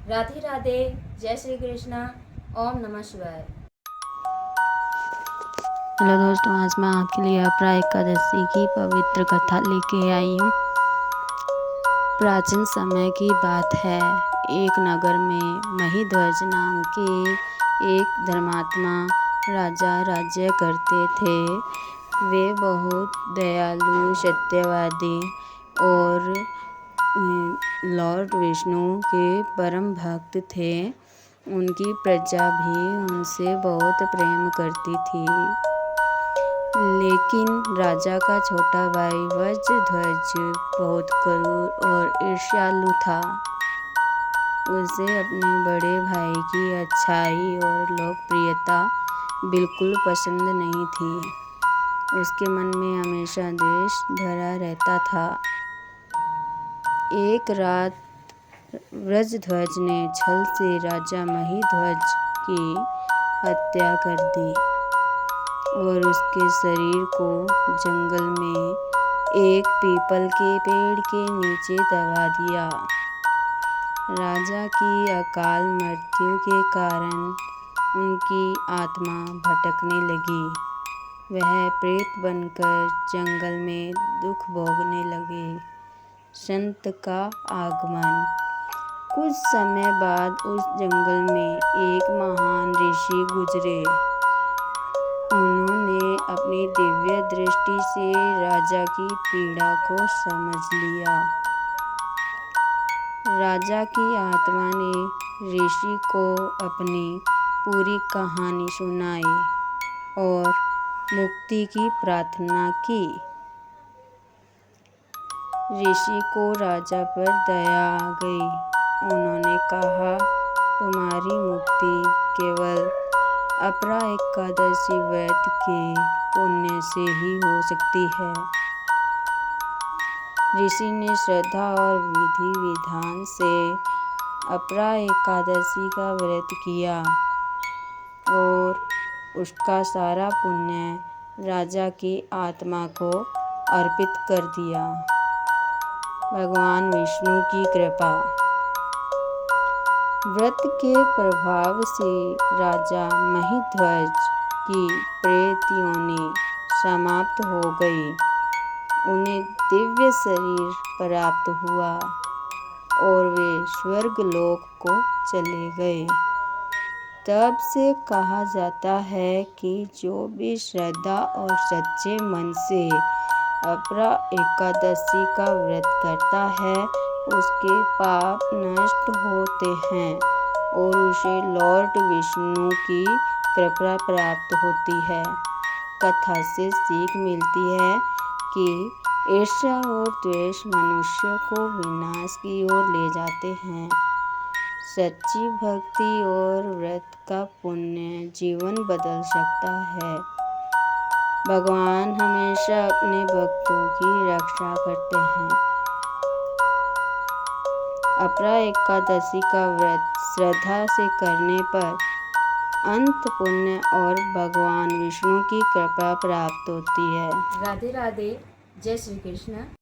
राधे राधे, जय श्री कृष्णा, ओम नमः शिवाय। हेलो दोस्तों, आज मैं आपके लिए अपरा एकादशी की पवित्र कथा लेके आई हूँ। प्राचीन समय की बात है। एक नगर में महिध्वज नाम के एक धर्मात्मा राजा राज्य करते थे। वे बहुत दयालु, सत्यवादी और लॉर्ड विष्णु के परम भक्त थे। उनकी प्रजा भी उनसे बहुत प्रेम करती थी। लेकिन राजा का छोटा भाई वज्रध्वज बहुत क्रूर और ईर्ष्यालु था। उसे अपने बड़े भाई की अच्छाई और लोकप्रियता बिल्कुल पसंद नहीं थी। उसके मन में हमेशा द्वेष भरा रहता था। एक रात वज्रध्वज ने छल से राजा महिध्वज की हत्या कर दी और उसके शरीर को जंगल में एक पीपल के पेड़ के नीचे दबा दिया। राजा की अकाल मृत्यु के कारण उनकी आत्मा भटकने लगी। वह प्रेत बनकर जंगल में दुख भोगने लगे। संत का आगमन। कुछ समय बाद उस जंगल में एक महान ऋषि गुजरे। उन्होंने अपनी दिव्य दृष्टि से राजा की पीड़ा को समझ लिया। राजा की आत्मा ने ऋषि को अपनी पूरी कहानी सुनाई और मुक्ति की प्रार्थना की। ऋषि को राजा पर दया आ गई। उन्होंने कहा, तुम्हारी मुक्ति केवल अपरा एकादशी व्रत के पुण्य से ही हो सकती है। ऋषि ने श्रद्धा और विधि विधान से अपरा एकादशी का व्रत किया और उसका सारा पुण्य राजा की आत्मा को अर्पित कर दिया। भगवान विष्णु की कृपा। व्रत के प्रभाव से राजा महिध्वज की प्रेत योनि समाप्त हो गई। उन्हें दिव्य शरीर प्राप्त हुआ और वे स्वर्गलोक को चले गए। तब से कहा जाता है कि जो भी श्रद्धा और सच्चे मन से अपरा एकादशी का व्रत करता है, उसके पाप नष्ट होते हैं और उसे लॉर्ड विष्णु की कृपा प्राप्त होती है। कथा से सीख मिलती है कि ईर्ष्या और द्वेष मनुष्य को विनाश की ओर ले जाते हैं। सच्ची भक्ति और व्रत का पुण्य जीवन बदल सकता है। भगवान हमेशा अपने भक्तों की रक्षा करते हैं। अपरा एकादशी का व्रत श्रद्धा से करने पर अंत पुण्य और भगवान विष्णु की कृपा प्राप्त होती है। राधे राधे, जय श्री कृष्ण।